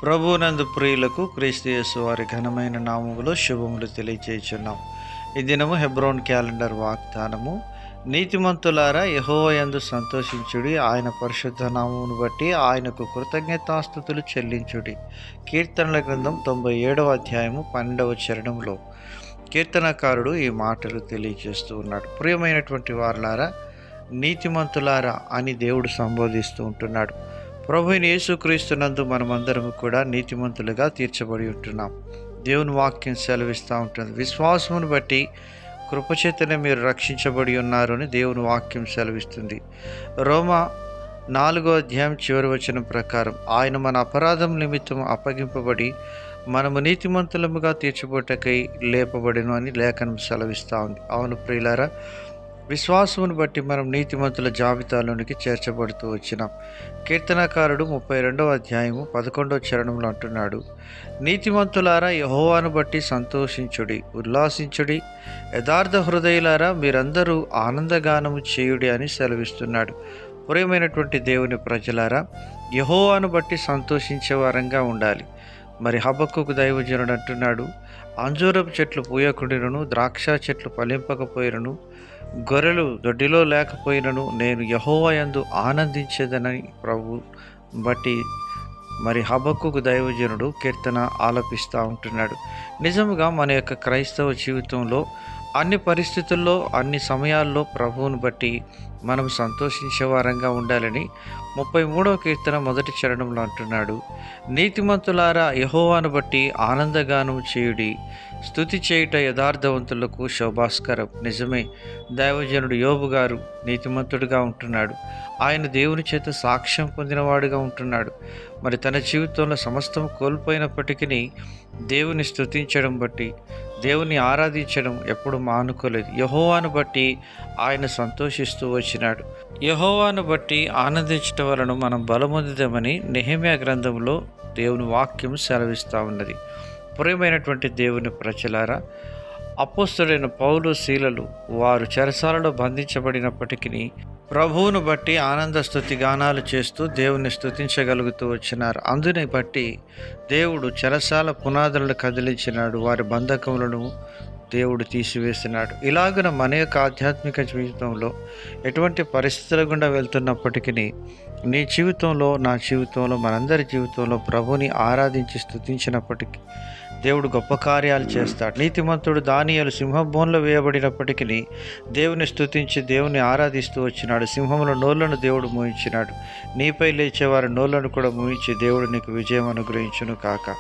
ప్రభువునందు ప్రియులకు క్రీస్తు యేసు వారి ఘనమైన నామములో శుభములు తెలియజేయుచున్నాం. ఈ దినము హెబ్రోన్ క్యాలెండర్ వాగ్దానము, నీతిమంతులారా యెహోవా యందు సంతోషించుడి, ఆయన పరిశుద్ధ నామమును బట్టి ఆయనకు కృతజ్ఞతాస్తుతులు చెల్లించుడి. కీర్తనల గ్రంథం 97వ అధ్యాయము 12వ చరణంలో కీర్తనకారుడు ఈ మాటలు తెలియజేస్తూ ఉన్నాడు. ప్రియమైనటువంటి వారలారా, నీతిమంతులారా అని దేవుడు సంబోధిస్తూ ఉంటున్నాడు. ప్రభువైన యేసుక్రీస్తునందు మనమందరము కూడా నీతిమంతులుగా తీర్చబడి ఉంటున్నాం. దేవుని వాక్యం సెలవిస్తూ ఉంటుంది, విశ్వాసమును బట్టి కృపచేతనే మీరు రక్షించబడి ఉన్నారు అని దేవుని వాక్యం సెలవిస్తుంది. రోమా 4వ అధ్యాయం చివరి వచనం ప్రకారం ఆయన మన అపరాధం నిమిత్తం అప్పగింపబడి మనము నీతిమంతులముగా తీర్చబోటకై లేపబడిను అని లేఖనం సెలవిస్తూ ఉంది. అవును ప్రియులారా, విశ్వాసమును బట్టి మనం నీతిమంతుల జాబితాలోనికి చేర్చబడుతూ వచ్చినాం. కీర్తనకారుడు 32వ అధ్యాయము 11వ చరణంలో అంటున్నాడు, నీతిమంతులారా యెహోవాను బట్టి సంతోషించుడి, ఉల్లాసించుడి, యథార్థ హృదయులారా మీరందరూ ఆనందగానము చేయుడి అని సెలవిస్తున్నాడు. ప్రియమైనటువంటి దేవుని ప్రజలారా, యెహోవాను బట్టి సంతోషించే వారంగా ఉండాలి. మరి హబక్కూకు దైవజనుడు అంటున్నాడు, అంజూరపు చెట్లు పూయకుండినను, ద్రాక్ష చెట్లు ఫలింపకపోయినను, గొర్రెలు దొడ్డిలో లేకపోయినను నేను యెహోవా యందు ఆనందించేదనని ప్రభు బట్టి మరి హబక్కూకు దైవజనుడు కీర్తన ఆలపిస్తూ ఉంటున్నాడు. నిజముగా మన యొక్క క్రైస్తవ జీవితంలో అన్ని పరిస్థితుల్లో అన్ని సమయాల్లో ప్రభువును బట్టి మనం సంతోషించే వారంగా ఉండాలని 33వ కీర్తన 1వ చరణంలో అంటున్నాడు, నీతిమంతులారా యెహోవాను బట్టి ఆనందగానం చేయుడి, స్తుతి చేయుట యథార్థవంతులకు శోభాస్కరం. నిజమే, దైవజనుడు యోబు గారు నీతిమంతుడిగా ఉంటున్నాడు. ఆయన దేవుని చేత సాక్ష్యం పొందినవాడుగా ఉంటున్నాడు. మరి తన జీవితంలో సమస్తం కోల్పోయినప్పటికీ దేవుని స్తుతించడం బట్టి, దేవుని ఆరాధించడం ఎప్పుడు మానుకోలేదు. యెహోవాను బట్టి ఆయన సంతోషిస్తూ వచ్చినాడు. యెహోవాను బట్టి ఆనందించడం వలన మనం బలమొందుదామని నెహెమ్యా గ్రంథంలో దేవుని వాక్యం సెలవిస్తూ ఉన్నది. ప్రియమైనటువంటి దేవుని ప్రజలారా, అపోస్తలుడైన పౌలు శీలలు వారు చెరసాలలో బంధించబడినప్పటికీ ప్రభువును బట్టి ఆనంద స్తుతి గానాలు చేస్తూ దేవుని స్తుతించగలుగుతూ వచ్చినారు. అందుని బట్టి దేవుడు చెరసాల పునాదులను కదిలించినాడు, వారి బంధకములను దేవుడు తీసివేసినాడు. ఇలాగున మన యొక్క ఆధ్యాత్మిక జీవితంలో ఎటువంటి పరిస్థితుల గుండా వెళ్తున్నప్పటికీ నీ జీవితంలో, నా జీవితంలో, మనందరి జీవితంలో ప్రభుని ఆరాధించి స్తుతించినప్పటికీ దేవుడు గొప్ప కార్యాలు చేస్తాడు. నీతిమంతుడు దానియేలు సింహబోన్లో వేయబడినప్పటికీ దేవుని స్తుతించి దేవుని ఆరాధిస్తూ వచ్చినాడు. సింహముల నోళ్లను దేవుడు మూయించినాడు. నీపై లేచేవారి నోళ్లను కూడా మూయించి దేవుడు నీకు విజయం అనుగ్రహించును కాక.